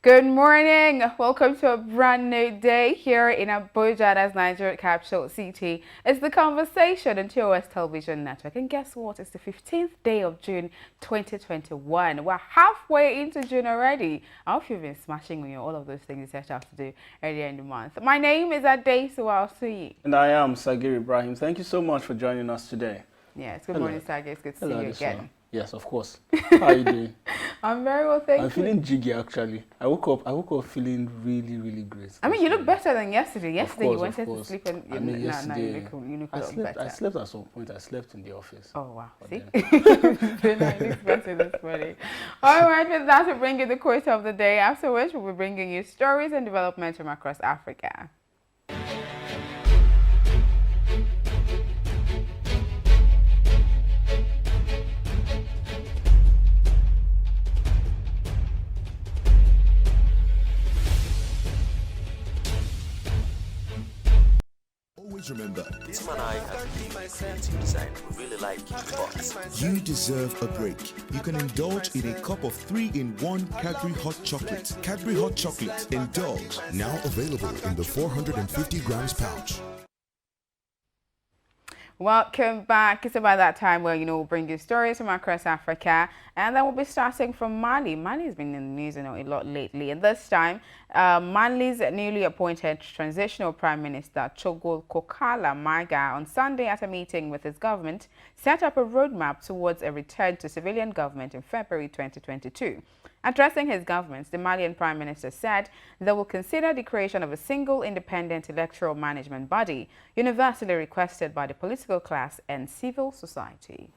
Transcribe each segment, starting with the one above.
Good morning. Welcome to a brand new day here in Abuja, that's Nigeria capital city. It's the conversation on TOS Television Network. And guess what? It's the 15th day of June 2021. We're halfway into June already. I hope you've been smashing on all of those things you set out to do earlier in the month. My name is Ade Suwasuyi. And I am Sagir Ibrahim. Thank you so much for joining us today. Yes, good morning, Sagir. It's good to see you again. Yes, of course. How are you doing? I'm very well, thank you. I'm feeling jiggy actually. I woke up feeling really great. I mean, you look better than yesterday. Yesterday course, you wanted to sleep and yesterday, you look a lot better. I slept at some point. I slept in the office. Oh wow. See? Then I look better this morning. Alright, with that we bring you the quote of the day, after which we'll be bringing you stories and developments from across Africa. Always remember, Tim and I have been creative design. We really like it, but you deserve a break. You can indulge in a cup of 3-in-1 Cadbury Hot Chocolate. Cadbury Hot Chocolate. Indulge. Now available in the 450 grams pouch. Welcome back. It's about that time where, we'll bring you stories from across Africa. And then we'll be starting from Mali. Mali has been in the news, a lot lately. And this time, Mali's newly appointed transitional Prime Minister, Chogol Kokala Maga, on Sunday at a meeting with his government, set up a roadmap towards a return to civilian government in February 2022. Addressing his government, the Malian Prime Minister said they will consider the creation of a single independent electoral management body, universally requested by the political class and civil society.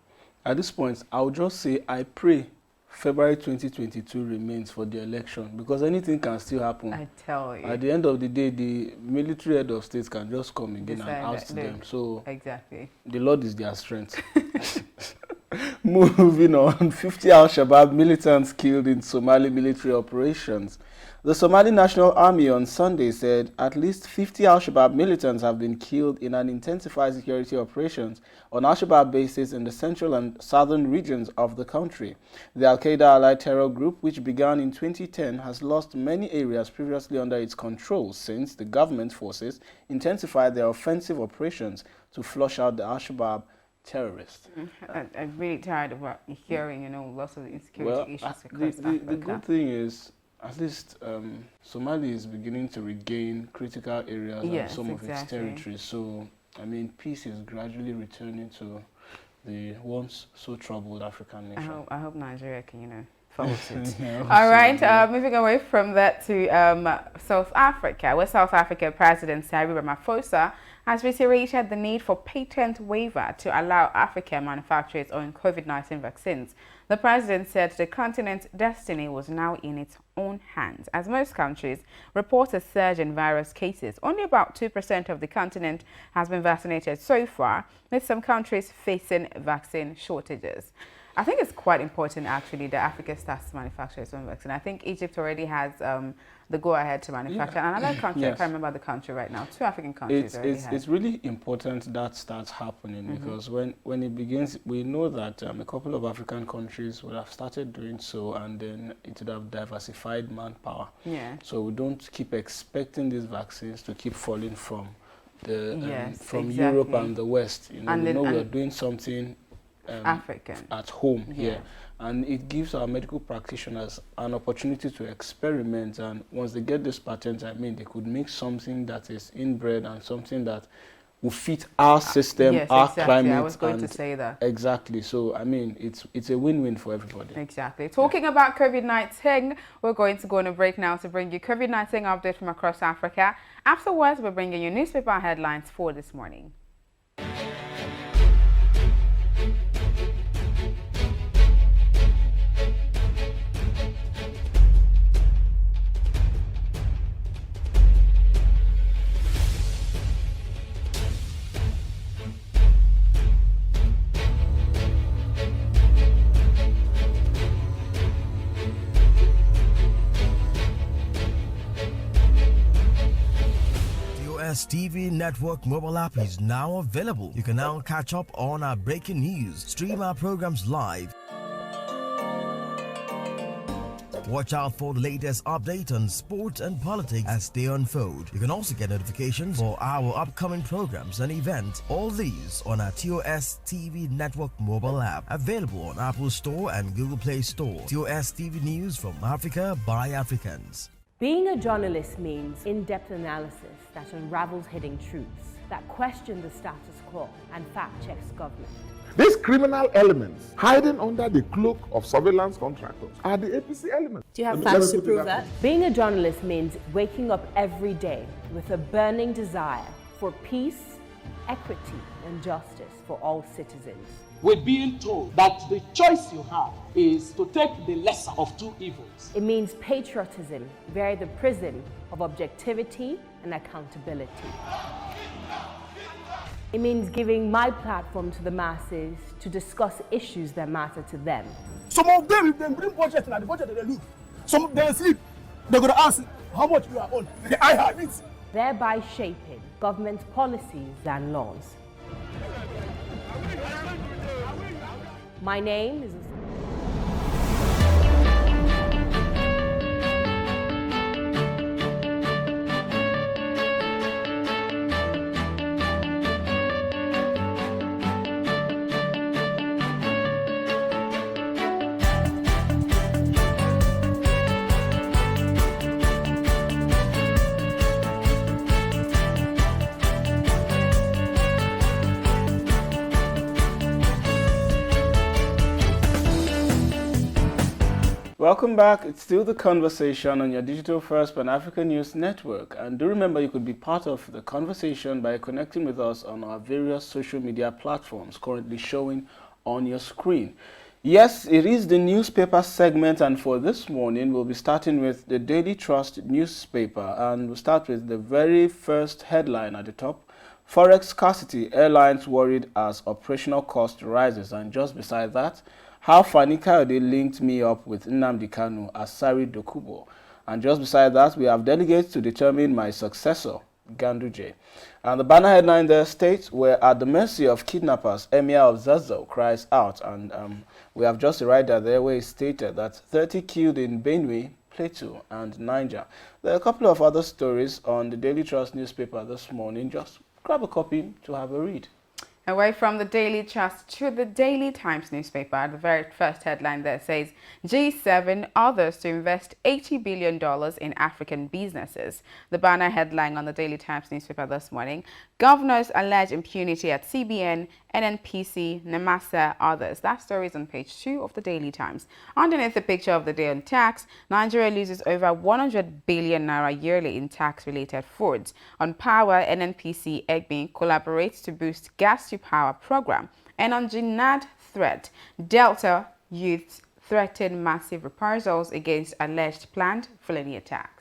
At this point, I'll just say I pray February 2022 remains for the election, because anything can still happen. I tell you. At the end of the day, the military head of states can just come again and oust them. So exactly. The Lord is their strength. Moving on, 50 Al-Shabaab militants killed in Somali military operations. The Somali National Army on Sunday said at least 50 Al-Shabaab militants have been killed in an intensified security operations on Al-Shabaab bases in the central and southern regions of the country. The Al-Qaeda-allied terror group, which began in 2010, has lost many areas previously under its control since the government forces intensified their offensive operations to flush out the Al-Shabaab terrorists. I'm really tired of hearing, lots of insecurity issues across Africa. The good thing is, at least Somalia is beginning to regain critical areas and some of its territories. So, I mean, peace is gradually returning to the once so troubled African nation. I hope Nigeria can, follow suit. All right, moving away from that to South Africa, where South African President Cyril Ramaphosa has reiterated the need for patent waiver to allow Africa manufacture its own COVID-19 vaccines. The president said the continent's destiny was now in its own hands. As most countries report a surge in virus cases, only about 2% of the continent has been vaccinated so far, with some countries facing vaccine shortages. I think it's quite important, actually, that Africa starts to manufacture its own vaccine. I think Egypt already has the go-ahead to manufacture. And another country, I can't remember the country right now, 2 African countries already have. It's really important that starts happening, because when it begins, we know that a couple of African countries would have started doing so, and then it would have diversified manpower. Yeah. So we don't keep expecting these vaccines to keep falling from Europe and the West. We know we're doing something African at home here, and it gives our medical practitioners an opportunity to experiment, and once they get this patent, I mean, they could make something that is inbred and something that will fit our system, our climate. I was going to say that. Exactly. So, I mean, it's a win-win for everybody. Exactly. Talking about COVID-19, we're going to go on a break now to bring you COVID-19 update from across Africa. Afterwards, we're bringing you newspaper headlines for this morning. TOS TV Network mobile app is now available. You can now catch up on our breaking news, stream our programs live, Watch out for the latest update on sports and politics as they unfold. You can also get notifications for our upcoming programs and events. All these on our TOS TV Network mobile app, available on Apple Store and Google Play Store. TOS TV News from Africa by Africans. Being a journalist means in-depth analysis that unravels hidden truths, that question the status quo and fact-checks government. These criminal elements hiding under the cloak of surveillance contractors are the APC elements. Do you have facts to prove that? Being a journalist means waking up every day with a burning desire for peace, equity, and justice for all citizens. We're being told that the choice you have is to take the lesser of two evils. It means patriotism via the prism of objectivity and accountability. It means giving my platform to the masses to discuss issues that matter to them. Some of them, if they bring budget, like the budget they lose. Some of them sleep. They're going to ask how much we are on. I have it. Thereby shaping government policies and laws. My name is... Welcome back. It's still the conversation on your digital first Pan-African News Network. And do remember you could be part of the conversation by connecting with us on our various social media platforms currently showing on your screen. Yes, it is the newspaper segment, and for this morning we'll be starting with the Daily Trust newspaper, and we'll start with the very first headline at the top. Forex scarcity, airlines worried as operational cost rises, and just beside that, how Fani Kayode linked me up with Nnamdi Kanu as Sari Dokubo. And just beside that, we have delegates to determine my successor, Ganduje. And the banner headline there states, we're at the mercy of kidnappers, Emir of Zazzau cries out. And we have just a rider there where it stated that 30 killed in Benue, Plateau and Niger. There are a couple of other stories on the Daily Trust newspaper this morning. Just grab a copy to have a read. Away from the Daily Trust to the Daily Times newspaper, the very first headline there says, G7 others to invest $80 billion in African businesses. The banner headline on the Daily Times newspaper this morning, governors allege impunity at CBN, NNPC, NAMASA, others. That story is on page 2 of the Daily Times. Underneath the picture of the day on tax, Nigeria loses over 100 billion naira yearly in tax-related frauds. On power, NNPC EGBI collaborates to boost gas-to-power program. And on Jinad threat, Delta youths threaten massive reprisals against alleged planned Fulani attacks.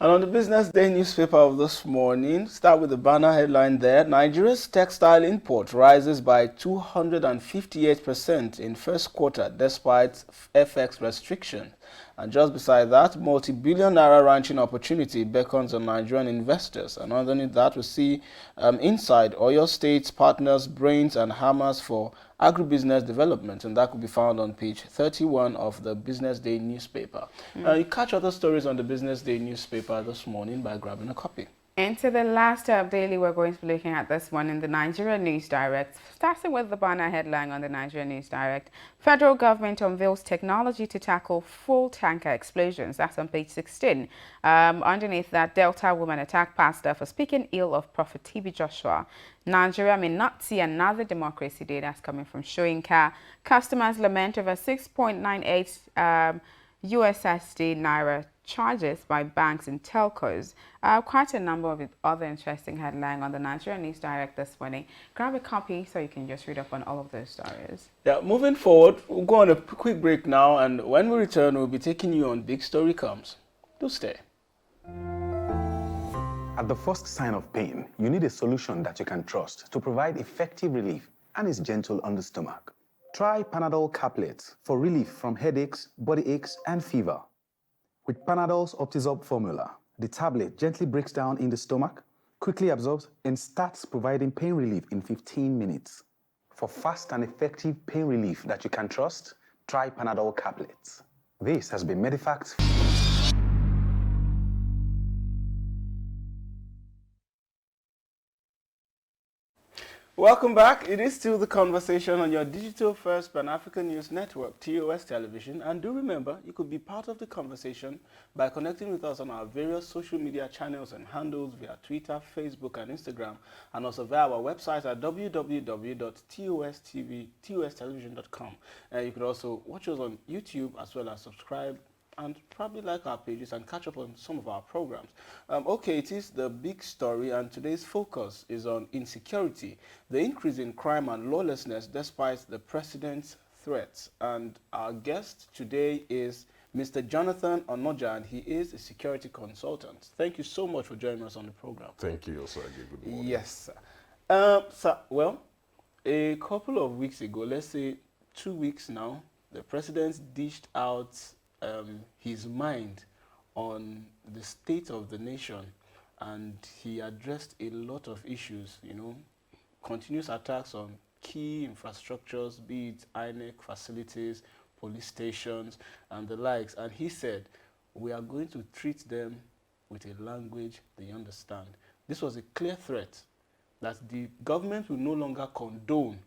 And on the Business Day newspaper of this morning, start with the banner headline there. Nigeria's textile import rises by 258% in first quarter despite FX restriction. And just beside that, multi-billion naira ranching opportunity beckons on Nigerian investors. And underneath that, we see inside Oyo State's partners, brains and hammers for agribusiness development, and that could be found on page 31 of the Business Day newspaper. You catch other stories on the Business Day newspaper this morning by grabbing a copy. Into the last daily we're going to be looking at this one in the Nigeria News Direct. Starting with the banner headline on the Nigeria News Direct, federal government unveils technology to tackle full tanker explosions. That's on page 16. Underneath that, Delta woman attacked pastor for speaking ill of Prophet TB Joshua. Nigeria may not see another democracy day. That's coming from Shoyinka. Customers lament over 6.98 USSD Naira charges by banks and telcos. Quite a number of other interesting headlines on the Nigeria News Direct this morning. Grab a copy so you can just read up on all of those stories. Yeah, moving forward, we'll go on a quick break now, and when we return, we'll be taking you on Big Story Comes. Do stay. At the first sign of pain, you need a solution that you can trust to provide effective relief and is gentle on the stomach. Try Panadol Caplets for relief from headaches, body aches, and fever. With Panadol's Optizorb formula, the tablet gently breaks down in the stomach, quickly absorbs, and starts providing pain relief in 15 minutes. For fast and effective pain relief that you can trust, try Panadol Caplets. This has been Medifacts. Welcome back. It is still the conversation on your digital first Pan-African News Network, TOS Television. And do remember, you could be part of the conversation by connecting with us on our various social media channels and handles via Twitter, Facebook, and Instagram, and also via our website at www.tostelevision.com. You could also watch us on YouTube as well as subscribe and probably like our pages and catch up on some of our programs. Okay, it is the big story, and today's focus is on insecurity, the increase in crime and lawlessness despite the president's threats. And our guest today is Mr. Jonathan Onoja, and he is a security consultant. Thank you so much for joining us on the program. Thank you, Osage. Good morning. Yes, sir. Well, a couple of weeks ago, let's say 2 weeks now, the president dished out his mind on the state of the nation, and he addressed a lot of issues, you know, continuous attacks on key infrastructures, be it INEC facilities, police stations, and the likes. And he said, we are going to treat them with a language they understand. This was a clear threat that the government will no longer condone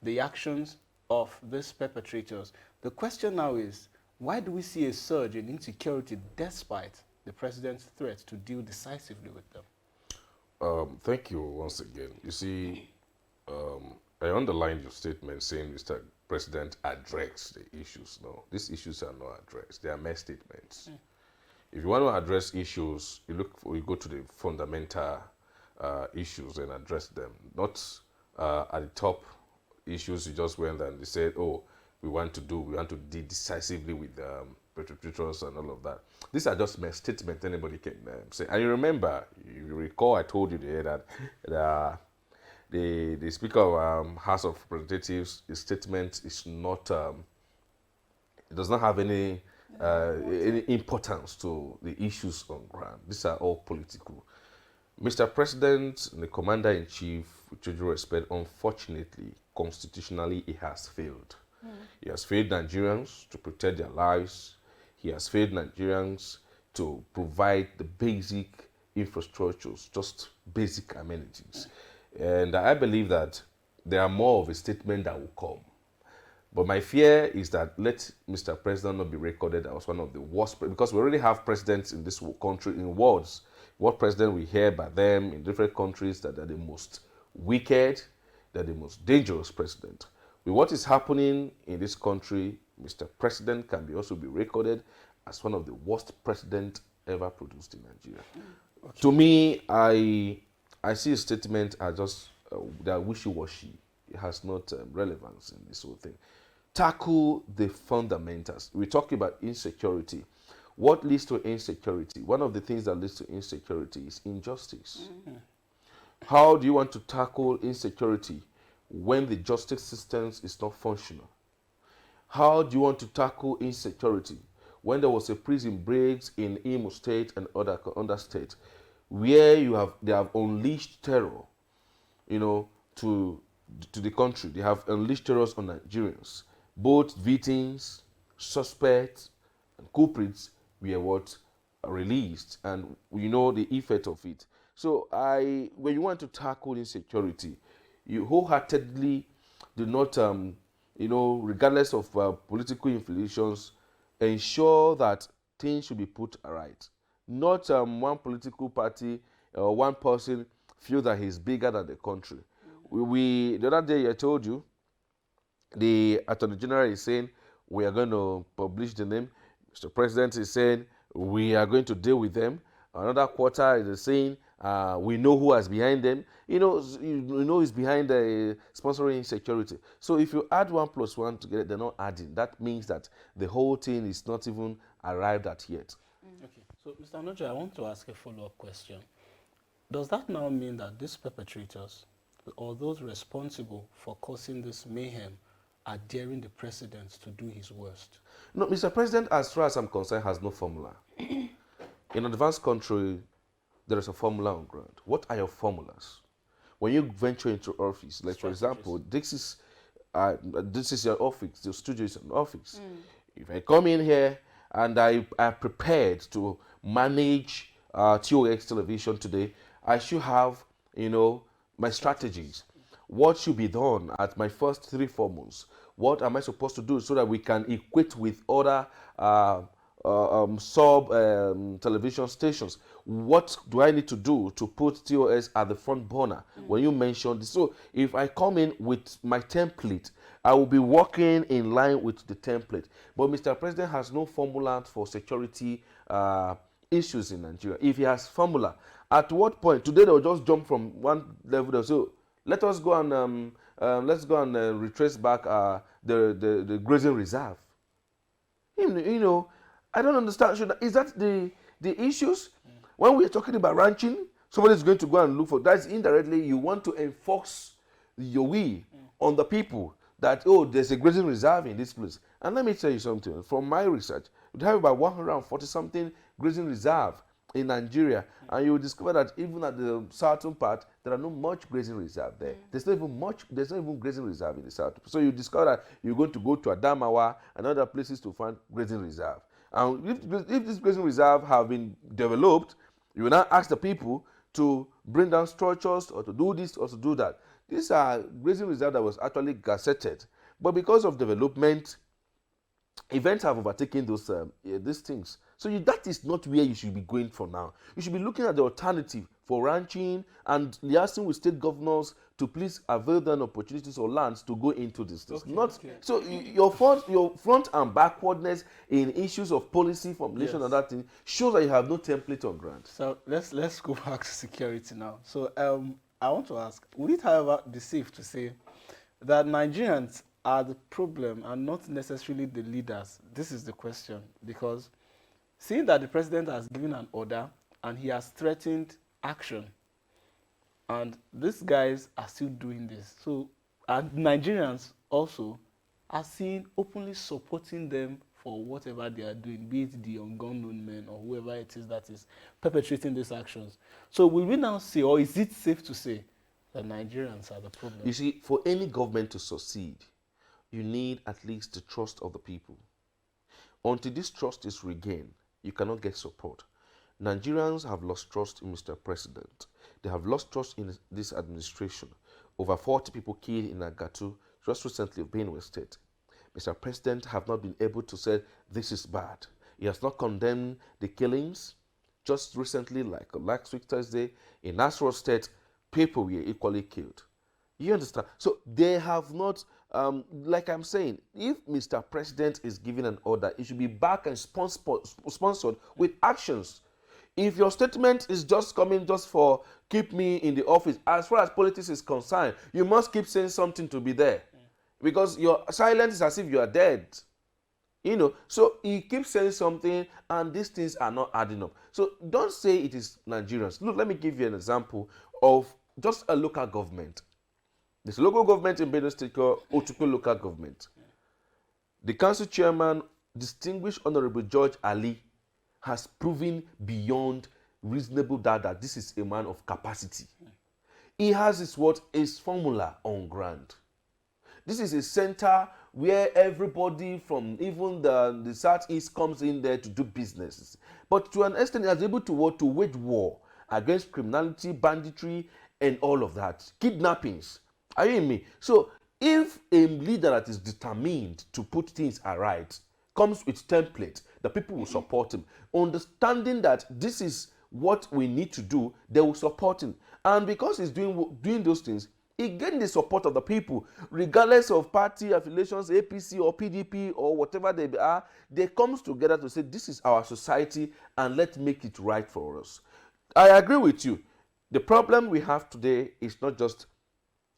the actions of these perpetrators. The question now is, why do we see a surge in insecurity despite the president's threat to deal decisively with them? Thank you once again. You see, I underlined your statement saying Mr. President addressed the issues. No, these issues are not addressed. They are mere statements. If you want to address issues, you go to the fundamental issues and address them. Not at the top issues, you just went and they said, oh, we want to deal decisively with perpetrators and all of that. These are just mere statements anybody can say. And you remember, you recall I told you there that the Speaker of House of Representatives, his statement is not, it does not have any importance to the issues on ground. These are all political. Mr. President, the Commander-in-Chief, with due respect, unfortunately, constitutionally, he has failed. He has failed Nigerians to protect their lives. He has failed Nigerians to provide the basic infrastructures, just basic amenities. And I believe that there are more of a statement that will come. But my fear is that let Mr. President not be recorded as one of the worst, because we already have presidents in this country in words. What president we hear by them in different countries that are the most wicked, they're the most dangerous president. With what is happening in this country, Mr. President can also be recorded as one of the worst presidents ever produced in Nigeria. Okay. To me, I see a statement as just that wishy-washy. It has not relevance in this whole thing. Tackle the fundamentals. We talk about insecurity. What leads to insecurity? One of the things that leads to insecurity is injustice. How do you want to tackle insecurity when the justice system is not functional? How do you want to tackle insecurity when there was a prison breaks in Imo State and other states where they have unleashed terror, you know, to the country? They have unleashed terrors on Nigerians. Both victims, suspects, and culprits were released, and we know the effect of it. So when you want to tackle insecurity, you wholeheartedly do not, regardless of political influences, ensure that things should be put right. Not one political party or one person feel that he's bigger than the country. The other day I told you, the Attorney General is saying we are going to publish the name. Mr. President is saying we are going to deal with them. Another quarter is saying we know who is behind them. You know is behind the sponsoring insecurity. So if you add 1 + 1 together, they're not adding. That means that the whole thing is not even arrived at yet. Okay. So, Mr. Onoja, I want to ask a follow-up question. Does that now mean that these perpetrators or those responsible for causing this mayhem are daring the president to do his worst? No, Mr. President, as far as I'm concerned, has no formula. In an advanced country, there is a formula on ground. What are your formulas? When you venture into office, like for example, this is your office, your studio is an office. If I come in here and I am prepared to manage TOS television today, I should have, my strategies. What should be done at my first 3-4 months? What am I supposed to do so that we can equate with other television stations? What do I need to do to put TOS at the front burner? When you mentioned this, so if I come in with my template, I will be working in line with the template. But Mr. President has no formula for security issues in Nigeria. If he has formula, at what point today they'll just jump from one level to so let us go and retrace back the grazing reserve. I don't understand. Is that the issues? When we are talking about ranching, somebody is going to go and look for that. Indirectly, you want to enforce your will on the people that, oh, there's a grazing reserve in this place. And let me tell you something. From my research, we have about 140-something grazing reserve in Nigeria, and you will discover that even at the southern part, there are not much grazing reserve there. There's not even grazing reserve in the south. So you discover that you're going to go to Adamawa and other places to find grazing reserve. And if this grazing reserve have been developed, you will now ask the people to bring down structures or to do this or to do that. These are grazing reserve that was actually gazetted, but because of development, events have overtaken these things. So that is not where you should be going for now. You should be looking at the alternative for ranching and liaising with state governors to please avail them opportunities or lands to go into this. So your front and backwardness in issues of policy formulation and that thing shows that you have no template on ground. So let's go back to security now. So I want to ask, would it, however, be safe to say that Nigerians are the problem and not necessarily the leaders? This is the question, because seeing that the president has given an order and he has threatened action, and these guys are still doing this, so and Nigerians also are seen openly supporting them for whatever they are doing, be it the unknown men or whoever it is that is perpetrating these actions. So will we now say, or is it safe to say, that Nigerians are the problem? You see, for any government to succeed, you need at least the trust of the people. Until this trust is regained, you cannot get support. Nigerians have lost trust in Mr. President. They have lost trust in this administration. Over 40 people killed in Agatu just recently of Benue State. Mr. President have not been able to say this is bad. He has not condemned the killings. Just recently, like last week Thursday, in Nasarawa State, people were equally killed. You understand? So they have not, like I'm saying, if Mr. President is giving an order, it should be backed and sponsored with actions. If your statement is just coming just for keep me in the office, as far as politics is concerned, you must keep saying something to be there. Because your silence is as if you are dead. So he keeps saying something and these things are not adding up. So don't say it is Nigerians. Look, let me give you an example of just a local government. This local government in Benue State called Otukpo local government. The council chairman, distinguished Honorable George Ali, has proven beyond reasonable doubt that this is a man of capacity. He has his formula on ground. This is a center where everybody from even the southeast comes in there to do business. But to an extent, he is able to wage war against criminality, banditry, and all of that. Kidnappings. Are you in me? So if a leader that is determined to put things aright comes with template, the people will support him. Understanding that this is what we need to do, they will support him. And because he's doing those things, he gained the support of the people, regardless of party affiliations, APC or PDP or whatever they are. They come together to say, this is our society and let's make it right for us. I agree with you. The problem we have today is not just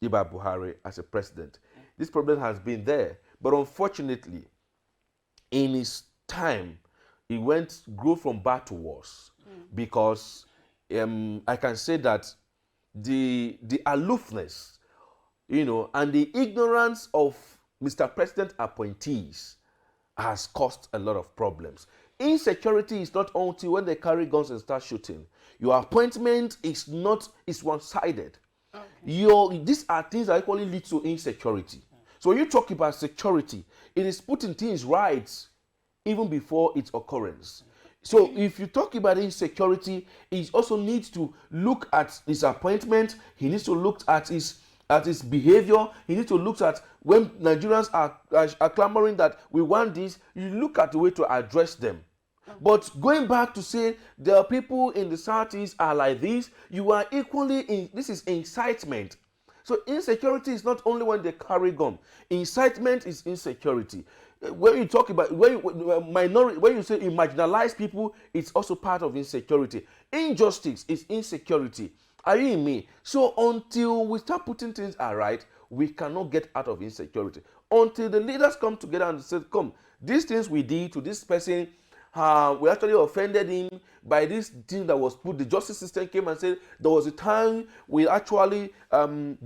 Iba Buhari as a president. This problem has been there. But unfortunately, in his time, he grew from bad to worse. Because I can say that the aloofness, and the ignorance of Mr. President appointees has caused a lot of problems. Insecurity is not until when they carry guns and start shooting. Your appointment is one-sided. Okay. These are things that equally lead to insecurity. So when you talk about security, it is putting things right even before its occurrence. So if you talk about insecurity, he also needs to look at his appointment. He needs to look at his behavior. He needs to look at when Nigerians are clamoring that we want this, you look at the way to address them. But going back to say there are people in the Southeast are like this, you are equally this is incitement. So insecurity is not only when they carry gun. Incitement is insecurity. When you talk about when you say you marginalize people, it's also part of insecurity. Injustice is insecurity. Are you in me? So until we start putting things right, we cannot get out of insecurity. Until the leaders come together and say, come, these things we did to this person, we actually offended him by this thing that was put. The justice system came and said there was a time we actually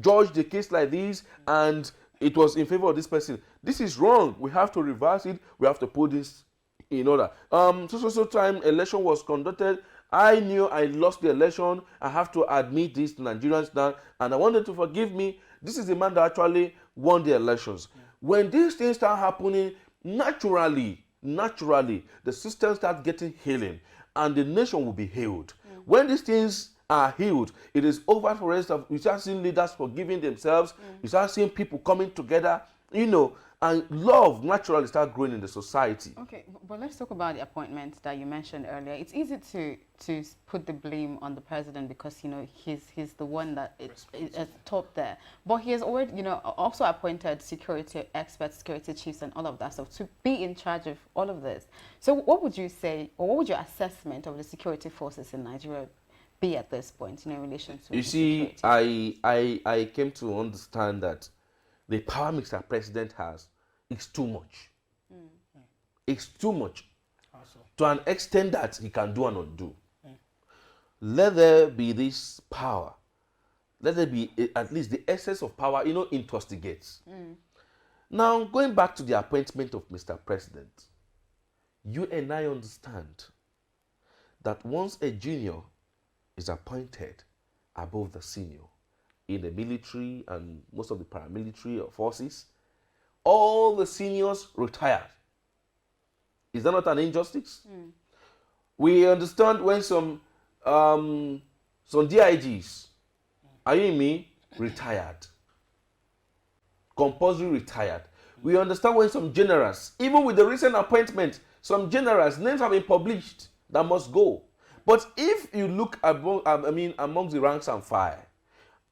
judged the case like this and it was in favor of this person. This is wrong. We have to reverse it. We have to put this in order. So time election was conducted. I knew I lost the election. I have to admit this to Nigerians now, and I wanted to forgive me. This is the man that actually won the elections. When these things start happening, naturally, the system starts getting healing, and the nation will be healed. When these things are healed, it is over for us. You start seeing leaders forgiving themselves. You start seeing people coming together, and love naturally start growing in the society. Okay, but let's talk about the appointment that you mentioned earlier. It's easy to put the blame on the president because he's the one that is top there. But he has already also appointed security experts, security chiefs, and all of that stuff to be in charge of all of this. So what would you say, or what would your assessment of the security forces in Nigeria be at this point in relation to? You see, I came to understand that the power Mr. President has is too much. It's too much. To an extent that he can do and not do. Let there be this power. Let there be at least the essence of power, intostigates. Now, going back to the appointment of Mr. President, you and I understand that once a junior is appointed above the senior in the military and most of the paramilitary forces, all the seniors retired. Is that not an injustice? We understand when some DIGs, are you in me, retired. Compulsory retired. We understand when some generals, even with the recent appointment, some generals, names have been published that must go. But if you look amongst the ranks and file,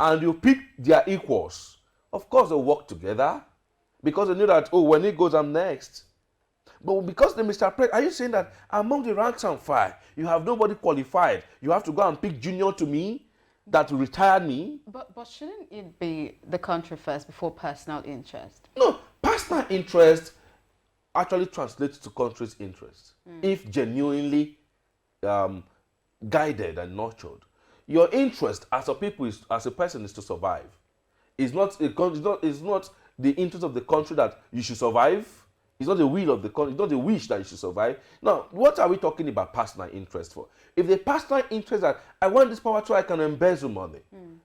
and you pick their equals, of course they'll work together because they know that, when he goes, I'm next. But because the Mr. President, are you saying that among the ranks and file, you have nobody qualified? You have to go and pick junior to me that retired me? But shouldn't it be the country first before personal interest? No, personal interest actually translates to country's interest if genuinely guided and nurtured. Your interest as a people, as a person, is to survive. It's not the interest of the country that you should survive. It's not the will of the country. It's not the wish that you should survive. Now, what are we talking about personal interest for? If the personal interest that I want this power so I can embezzle money,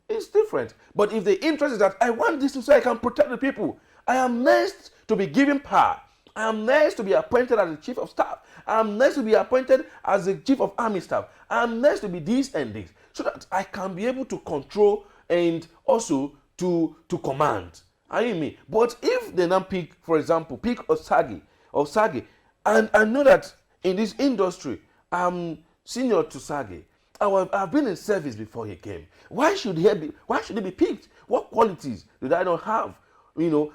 it's different. But if the interest is that I want this so I can protect the people, I am next to be given power. I am next to be appointed as the chief of staff. I am next to be appointed as the chief of army staff. I am next to be this and this, so that I can be able to control and also to command. Are you me? But if they now pick, for example, Osagi, and I know that in this industry, I'm senior to Sagi. I've been in service before he came. Why should he be picked? What qualities did I not have?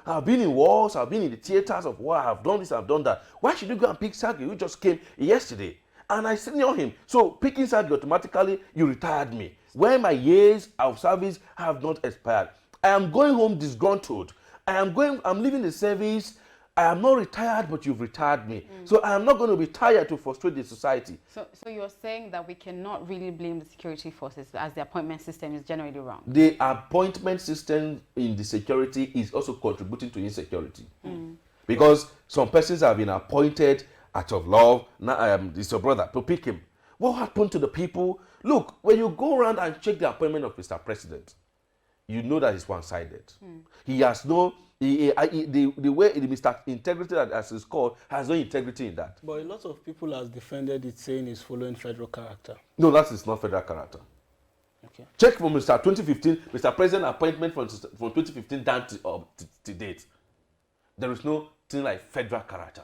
I've been in wars, I've been in the theaters of war, I've done this, I've done that. Why should you go and pick Sagi, who just came yesterday? And I senior him. So picking Sagi, automatically, you retired me. When my years of service have not expired. I am going home disgruntled. I'm leaving the service. I am not retired, but you've retired me. So I am not going to be tired to frustrate the society. So you're saying that we cannot really blame the security forces as the appointment system is generally wrong? The appointment system in the security is also contributing to insecurity. Because some persons have been appointed out of love. Now it's your brother, to pick him. What happened to the people? Look, when you go around and check the appointment of Mr. President, you know that it's one-sided. He has no The way Mr. Integrity, as it's called, has no integrity in that. But a lot of people has defended it, saying it's following federal character. No, that is not federal character. Okay. Check from Mr. 2015, Mr. President appointment from 2015 down to date. There is no thing like federal character.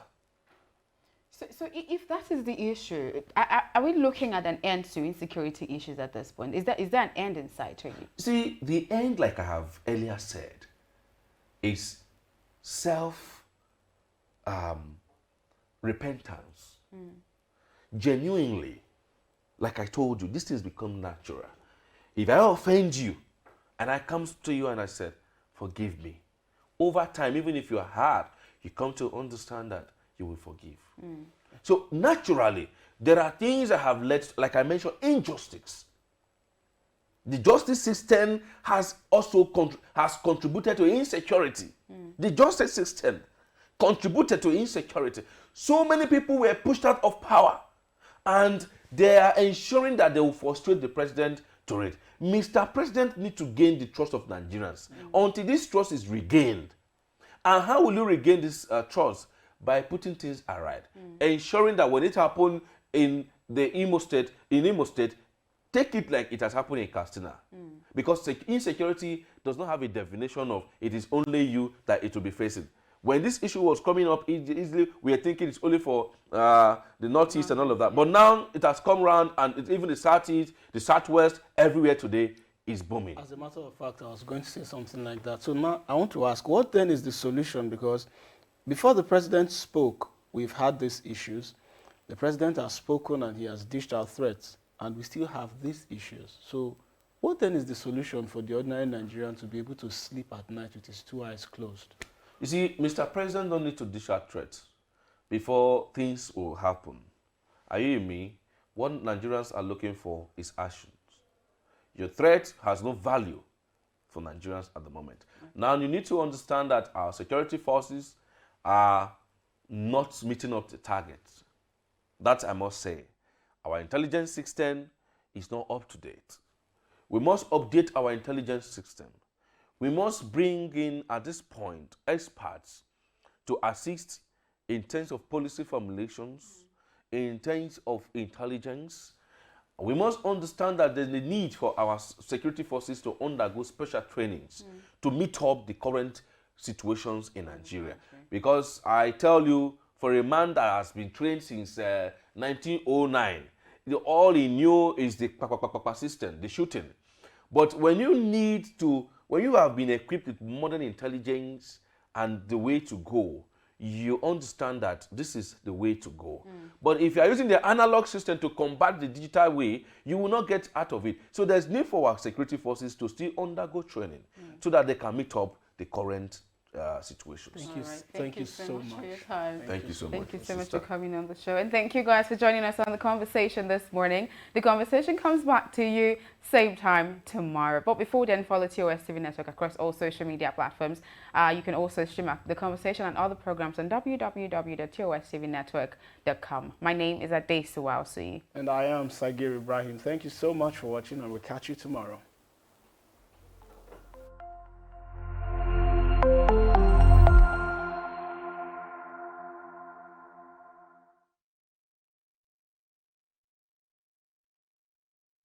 So if that is the issue, are we looking at an end to insecurity issues at this point? Is there an end in sight, really? See, the end, like I have earlier said, is repentance. Genuinely, like I told you, these things become natural. If I offend you and I come to you and I said, forgive me, over time, even if you are hard, you come to understand that you will forgive. So naturally, there are things that have led, like I mentioned, injustice. The justice system has also contributed to insecurity. The justice system contributed to insecurity. So many people were pushed out of power, and they are ensuring that they will frustrate the president to it. Mr. President needs to gain the trust of Nigerians until this trust is regained. And how will you regain this trust? By putting things aright, ensuring that when it happened in the Imo State, take it like it has happened in Katsina. Because insecurity does not have a definition of it is only you that it will be facing. When this issue was coming up, easily we were thinking it's only for the Northeast and all of that. But now it has come around, and even the Southeast, the Southwest, everywhere today is booming. As a matter of fact, I was going to say something like that. So now I want to ask, what then is the solution? Because before the president spoke, we've had these issues. The president has spoken and he has dished out threats, and we still have these issues. So what then is the solution for the ordinary Nigerian to be able to sleep at night with his two eyes closed? You see, Mr. President don't need to dish out threats before things will happen. Are you with me? What Nigerians are looking for is actions. Your threat has no value for Nigerians at the moment. Now, you need to understand that our security forces are not meeting up the targets. That I must say. Our intelligence system is not up to date. We must update our intelligence system. We must bring in, at this point, experts to assist in terms of policy formulations, in terms of intelligence. We must understand that there's a need for our security forces to undergo special trainings to meet up the current situations in Nigeria. Because I tell you, for a man that has been trained since 1909, all he knew is the system, the shooting. But when you have been equipped with modern intelligence and the way to go, you understand that this is the way to go. But if you are using the analog system to combat the digital way, you will not get out of it. So there's need for our security forces to still undergo training so that they can meet up the current situations. Thank you so much for your time. Thank you so much. Thank you so much for coming on the show. And thank you guys for joining us on the conversation this morning. The conversation comes back to you same time tomorrow. But before then, follow TOS TV Network across all social media platforms. You can also stream the conversation and other programs on www.tostvnetwork.com. My name is Adesu Wausi. And I am Sagir Ibrahim. Thank you so much for watching, and we'll catch you tomorrow.